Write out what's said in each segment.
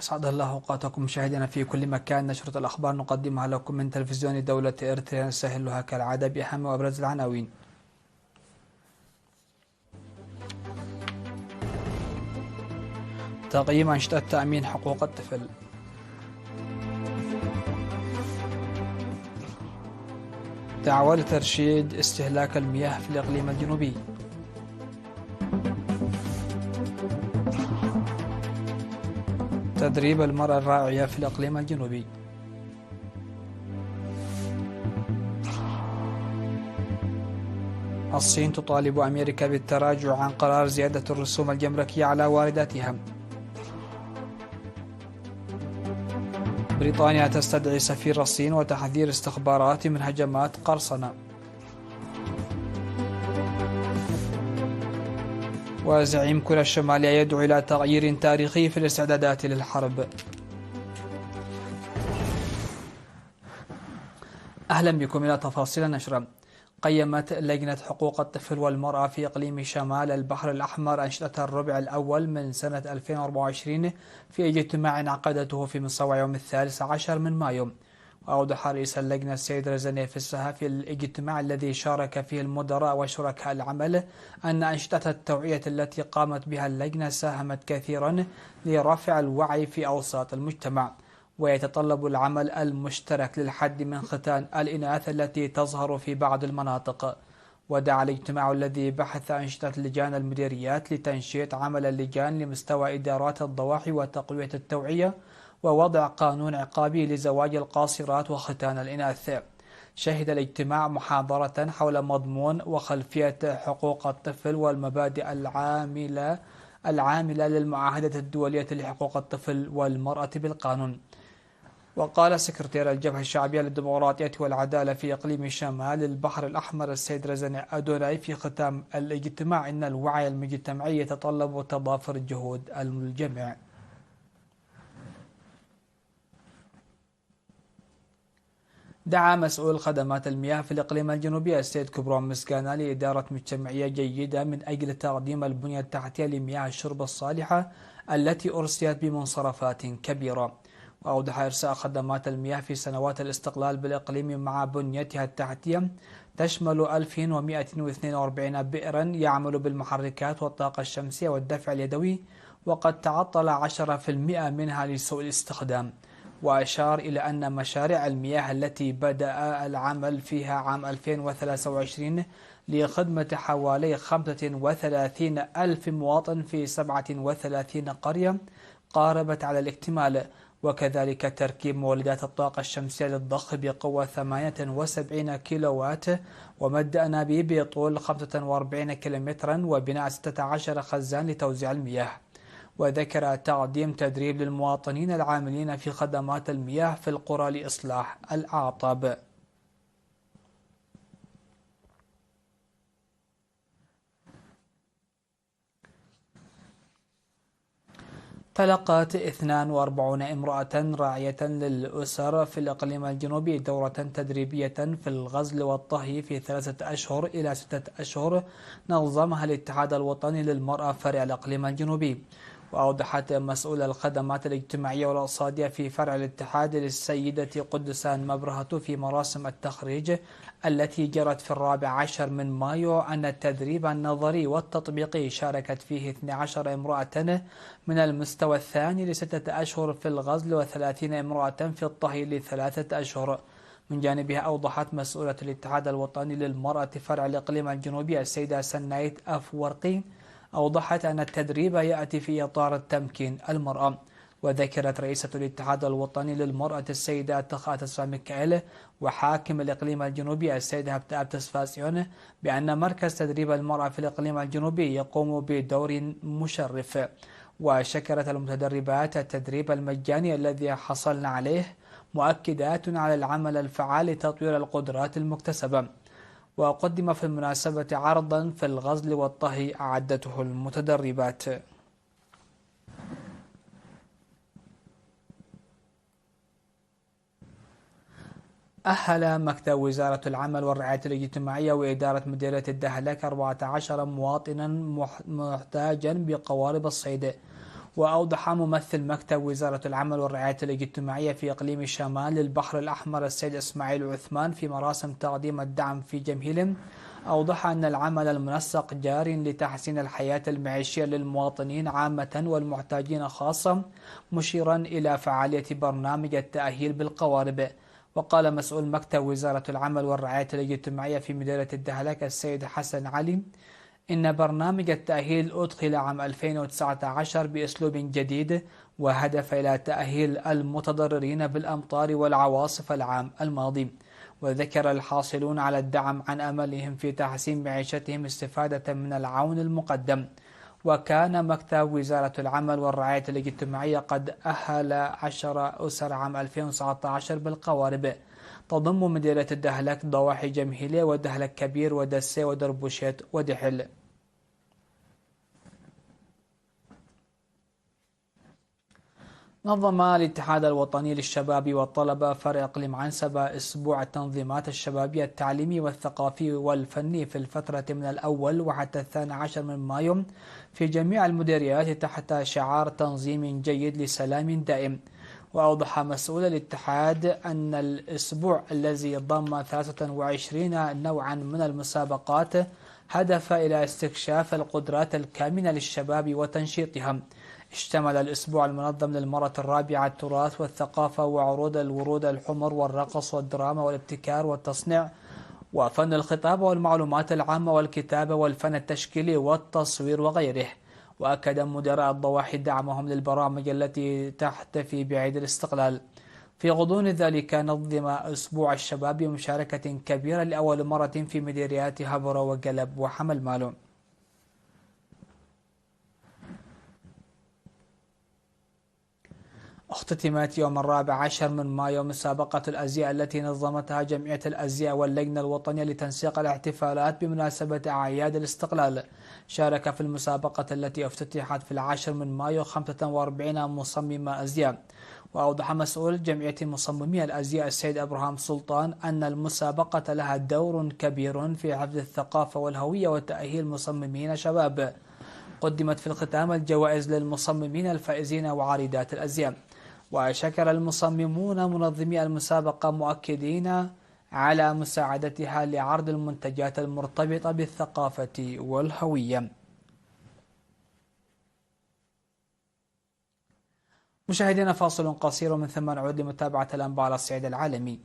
أسعد الله أوقاتكم مشاهدينا في كل مكان. نشرة الأخبار نقدمها لكم من تلفزيون دولة إريتريا، نسهلها كالعادة بأهم وأبرز العناوين. تقييم أنشطة تأمين حقوق الطفل. دعوة لترشيد استهلاك المياه في الإقليم الجنوبي. تدريب المرأة الراعية في الإقليم الجنوبي. الصين تطالب أمريكا بالتراجع عن قرار زيادة الرسوم الجمركية على وارداتها. بريطانيا تستدعي سفير الصين وتحذير استخبارات من هجمات قرصنة. وزعيم كوريا الشمالية يدعو إلى تغيير تاريخي في الاستعدادات للحرب. أهلا بكم إلى تفاصيل النشرة. قيمت لجنة حقوق الطفل والمرأة في إقليم شمال البحر الأحمر أنشطة الربع الأول من سنة 2024 في اجتماع عقدته في مصوع يوم 13 من مايو. وأوضح رئيس اللجنة السيد رزاني فسها في الاجتماع الذي شارك فيه المدراء وشركاء العمل أن أنشطة التوعية التي قامت بها اللجنة ساهمت كثيرا لرفع الوعي في أوساط المجتمع، ويتطلب العمل المشترك للحد من ختان الإناث التي تظهر في بعض المناطق. ودعا الاجتماع الذي بحث أنشطة لجان المديريات لتنشيط عمل اللجان لمستوى إدارات الضواحي وتقوية التوعية ووضع قانون عقابي لزواج القاصرات وختان الإناث. شهد الاجتماع محاضرة حول مضمون وخلفية حقوق الطفل والمبادئ العاملة للمعاهدة الدولية لحقوق الطفل والمرأة بالقانون. وقال سكرتير الجبهة الشعبية للديمقراطية والعدالة في إقليم شمال البحر الأحمر السيد رزان أدوناي في ختام الاجتماع إن الوعي المجتمعي يتطلب تضافر جهود الجميع. دعا مسؤول خدمات المياه في الإقليم الجنوبي السيد كبرون مسكانا لإدارة مجتمعية جيدة من أجل تقديم البنية التحتية لمياه الشرب الصالحة التي أرسيت بمنصرفات كبيرة. وأوضح إرساء خدمات المياه في سنوات الاستقلال بالإقليم مع بنيتها التحتية تشمل 1142 بئرا يعمل بالمحركات والطاقة الشمسية والدفع اليدوي، وقد تعطل 10% منها لسوء الاستخدام. وأشار إلى أن مشاريع المياه التي بدأ العمل فيها عام 2023 لخدمة حوالي 35 ألف مواطن في 37 قرية قاربت على الاكتمال، وكذلك تركيب مولدات الطاقة الشمسية للضخ بقوة 78 كيلووات ومد أنابيب بطول 45 كيلومترا وبناء 16 خزان لتوزيع المياه. وذكر تقديم تدريب للمواطنين العاملين في خدمات المياه في القرى لإصلاح الأعطاب. تلقت 42 امرأة راعية للأسر في الإقليم الجنوبي دورة تدريبية في الغزل والطهي في 3 أشهر إلى 6 أشهر نظمها الاتحاد الوطني للمرأة فرع الإقليم الجنوبي. وأوضحت مسؤول الخدمات الاجتماعية والاقتصادية في فرع الاتحاد للسيدة قدسان مبرهة في مراسم التخريج التي جرت في 14 من مايو أن التدريب النظري والتطبيقي شاركت فيه 12 امرأة من المستوى الثاني ل6 أشهر في الغزل و30 امرأة في الطهي ل3 أشهر. من جانبها أوضحت مسؤولة الاتحاد الوطني للمرأة فرع الإقليم الجنوبي السيدة سنايت أفورقي أوضحت أن التدريب يأتي في إطار تمكين المرأة. وذكرت رئيسة الاتحاد الوطني للمرأة السيدة تخاتس ميكائيل وحاكم الإقليم الجنوبي السيدة هبتاب تسفاسيون بأن مركز تدريب المرأة في الإقليم الجنوبي يقوم بدور مشرف. وشكرت المتدربات التدريب المجاني الذي حصلن عليه، مؤكدات على العمل الفعال لتطوير القدرات المكتسبة. وقدم في المناسبة عرضا في الغزل والطهي أعدته المتدربات. أهل مكتب وزارة العمل والرعاية الاجتماعية وإدارة مديرية الدهلك 14 مواطنا محتاجا بقوارب الصيد. وأوضح ممثل مكتب وزارة العمل والرعاية الاجتماعية في إقليم شمال البحر الأحمر السيد إسماعيل عثمان في مراسم تقديم الدعم في جميل، أوضح أن العمل المنسق جار لتحسين الحياة المعيشية للمواطنين عامة والمحتاجين خاصة، مشيرا إلى فعالية برنامج التأهيل بالقوارب. وقال مسؤول مكتب وزارة العمل والرعاية الاجتماعية في مديرية الدهلك السيد حسن علي إن برنامج التأهيل أدخل عام 2019 بأسلوب جديد وهدف إلى تأهيل المتضررين بالأمطار والعواصف العام الماضي. وذكر الحاصلون على الدعم عن أملهم في تحسين معيشتهم استفادة من العون المقدم. وكان مكتب وزارة العمل والرعاية الاجتماعية قد أهل 10 أسر عام 2019 بالقوارب تضم مديرية الدهلك ضواحي جمهيلية ودهلك كبير ودسة ودربوشيت ودحل. نظم الاتحاد الوطني للشباب والطلبة فرع إقليم عنسبة أسبوع التنظيمات الشبابية التعليمي والثقافي والفني في الفترة من الأول وحتى 12 من مايو في جميع المديريات تحت شعار تنظيم جيد لسلام دائم. وأوضح مسؤول الاتحاد أن الأسبوع الذي ضم 23 نوعا من المسابقات هدف إلى استكشاف القدرات الكامنة للشباب وتنشيطهم. اشتمل الأسبوع المنظم للمرة الرابعة التراث والثقافة وعروض الورود الحمر والرقص والدراما والابتكار والتصنيع وفن الخطابة والمعلومات العامة والكتابة والفن التشكيلي والتصوير وغيره. وأكد مدراء الضواحي دعمهم للبرامج التي تحتفي بعيد الاستقلال. في غضون ذلك نظم أسبوع الشباب بمشاركة كبيرة لأول مرة في مديريات هبرة وقلب وحمل مالو. اختتمت يوم 14 من مايو مسابقة الأزياء التي نظمتها جمعية الأزياء واللجنة الوطنية لتنسيق الاحتفالات بمناسبة أعياد الاستقلال. شارك في المسابقة التي افتتحت في 10 من مايو 45 مصمم أزياء. وأوضح مسؤول جمعية مصممي الأزياء السيد أبراهام سلطان أن المسابقة لها دور كبير في حفظ الثقافة والهوية وتأهيل مصممين شباب. قدمت في الختام الجوائز للمصممين الفائزين وعارضات الأزياء. وشكر المصممون منظمي المسابقة مؤكدين على مساعدتها لعرض المنتجات المرتبطة بالثقافة والهوية. مشاهدينا فاصل قصير ومن ثم نعود لمتابعة الأنباء على الصعيد العالمي.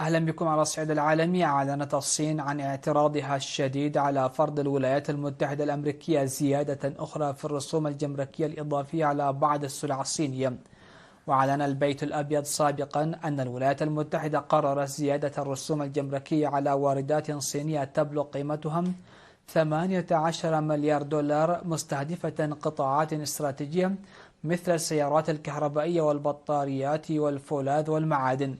أهلا بكم على الصعيد العالمي. أعلنت الصين عن اعتراضها الشديد على فرض الولايات المتحدة الأمريكية زيادة أخرى في الرسوم الجمركية الإضافية على بعض السلع الصينية. وأعلن البيت الأبيض سابقا أن الولايات المتحدة قررت زيادة الرسوم الجمركية على واردات صينية تبلغ قيمتها 18 مليار دولار، مستهدفة قطاعات استراتيجية مثل السيارات الكهربائية والبطاريات والفولاذ والمعادن.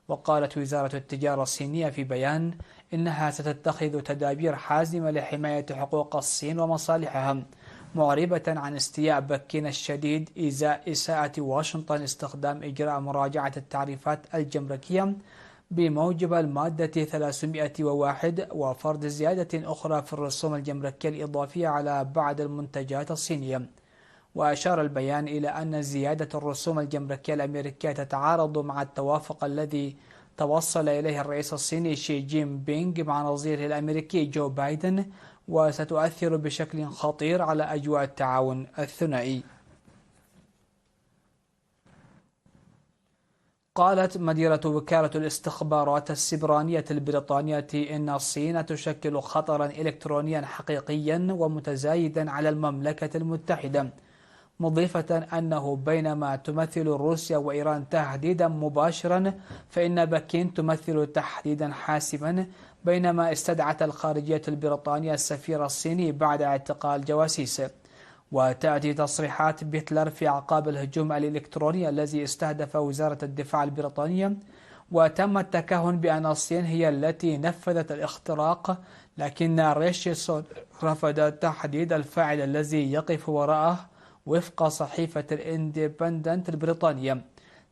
وقالت وزارة التجارة الصينية في بيان إنها ستتخذ تدابير حازمة لحماية حقوق الصين ومصالحها، معربة عن استياء بكين الشديد إزاء إساءة واشنطن استخدام إجراء مراجعة التعريفات الجمركية بموجب المادة 301 وفرض زيادة أخرى في الرسوم الجمركية الإضافية على بعض المنتجات الصينية. وأشار البيان إلى أن زيادة الرسوم الجمركية الأمريكية تتعارض مع التوافق الذي توصل إليه الرئيس الصيني شي جين بينغ مع نظيره الأمريكي جو بايدن، وستؤثر بشكل خطير على أجواء التعاون الثنائي. قالت مديرة وكالة الاستخبارات السبرانية البريطانية إن الصين تشكل خطرا إلكترونيا حقيقيا ومتزايدا على المملكة المتحدة، مضيفة أنه بينما تمثل روسيا وإيران تهديدا مباشرا فإن بكين تمثل تحديدا حاسما، بينما استدعت الخارجية البريطانية السفير الصيني بعد اعتقال جواسيس. وتأتي تصريحات بيتلر في أعقاب الهجوم الإلكتروني الذي استهدف وزارة الدفاع البريطانية، وتم التكهن بأن الصين هي التي نفذت الاختراق، لكن ريشي رفض تحديد الفاعل الذي يقف وراءه. وفق صحيفة الاندبندنت البريطانية،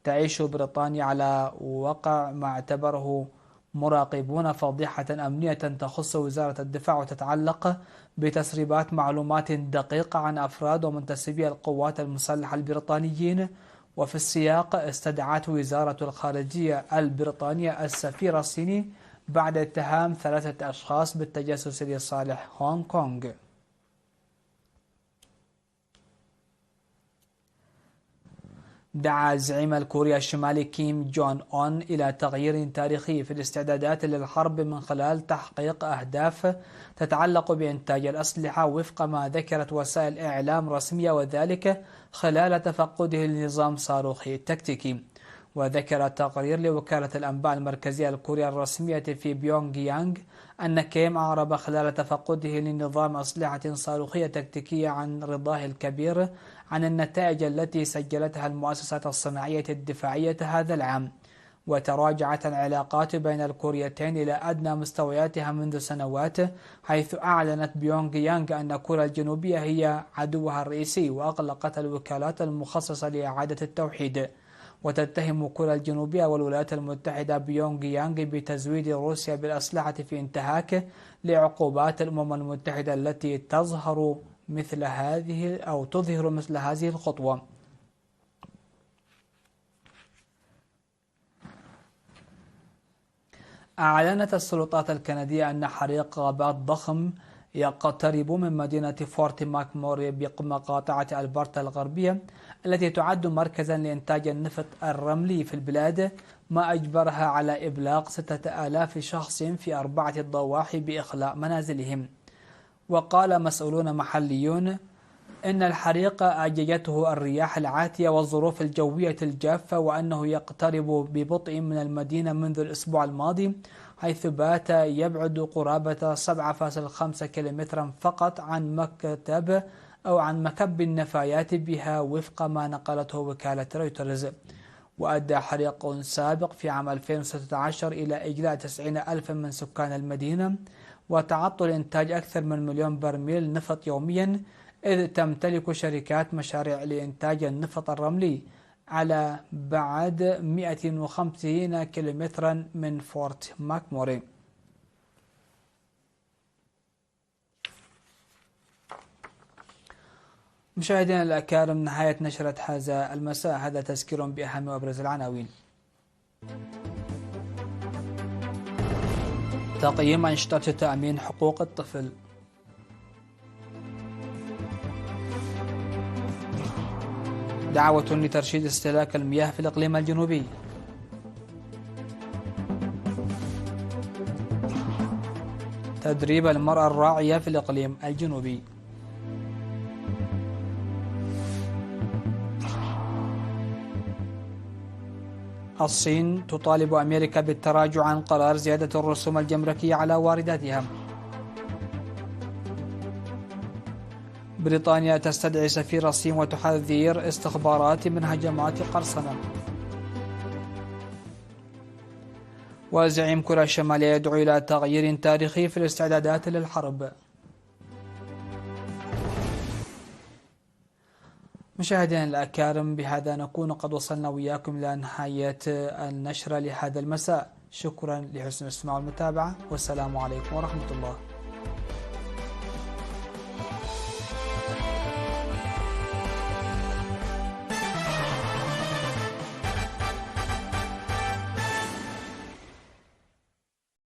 تعيش بريطانيا على وقع ما اعتبره مراقبون فضيحة أمنية تخص وزارة الدفاع وتتعلق بتسريبات معلومات دقيقة عن أفراد ومنتسبي القوات المسلحة البريطانيين. وفي السياق استدعت وزارة الخارجية البريطانية السفير الصيني بعد اتهام 3 أشخاص بالتجسس لصالح هونغ كونغ. دعا زعيم الكوريا الشمالي كيم جون أون إلى تغيير تاريخي في الاستعدادات للحرب من خلال تحقيق أهداف تتعلق بإنتاج الأسلحة وفق ما ذكرت وسائل إعلام رسمية، وذلك خلال تفقده لنظام صاروخي تكتيكي. وذكر تقرير لوكالة الأنباء المركزية الكورية الرسمية في بيونغ يانغ أن كيم أعرب خلال تفقده لنظام أسلحة صاروخية تكتيكية عن رضاه الكبير عن النتائج التي سجلتها المؤسسات الصناعية الدفاعية هذا العام. وتراجعت العلاقات بين الكوريتين إلى أدنى مستوياتها منذ سنوات، حيث أعلنت بيونغ يانغ أن كوريا الجنوبية هي عدوها الرئيسي، وأغلقت الوكالات المخصصة لإعادة التوحيد. وتتهم كوريا الجنوبية والولايات المتحدة بيونغ يانغ بتزويد روسيا بالأسلحة في انتهاك لعقوبات الأمم المتحدة التي تظهر مثل هذه الخطوة. أعلنت السلطات الكندية أن حريق غابات ضخم يقترب من مدينة فورت ماكموري بمقاطعة ألبرتا الغربية التي تعد مركزا لإنتاج النفط الرملي في البلاد، ما أجبرها على إبلاغ 6000 شخص في 4 ضواحي بإخلاء منازلهم. وقال مسؤولون محليون إن الحريق أججته الرياح العاتية والظروف الجوية الجافة، وأنه يقترب ببطء من المدينة منذ الأسبوع الماضي، حيث بات يبعد قرابة 7.5 كيلومترا فقط عن مكب النفايات بها وفق ما نقلته وكالة رويترز. وأدى حريق سابق في عام 2016 إلى إجلاء 90,000 من سكان المدينة وتعطل إنتاج أكثر من 1,000,000 برميل نفط يوميا، إذ تمتلك شركات مشاريع لإنتاج النفط الرملي على بعد 150 كيلومترا من فورت ماكموري. مشاهدينا الأكارم، نهاية نشرة هذا المساء. هذا تذكير بأهم وأبرز العناوين. تقييم أنشطة تأمين حقوق الطفل. دعوة لترشيد استهلاك المياه في الإقليم الجنوبي. تدريب المرأة الراعية في الإقليم الجنوبي. الصين تطالب أمريكا بالتراجع عن قرار زيادة الرسوم الجمركية على وارداتها. بريطانيا تستدعي سفير الصين وتحذر استخبارات من هجمات قرصنة. وزعيم كوريا الشمالية يدعو إلى تغيير تاريخي في الاستعدادات للحرب. مشاهدينا الأكارم، بهذا نكون قد وصلنا وياكم إلى نهاية النشرة لهذا المساء. شكرا لحسن الاستماع والمتابعة، والسلام عليكم ورحمة الله.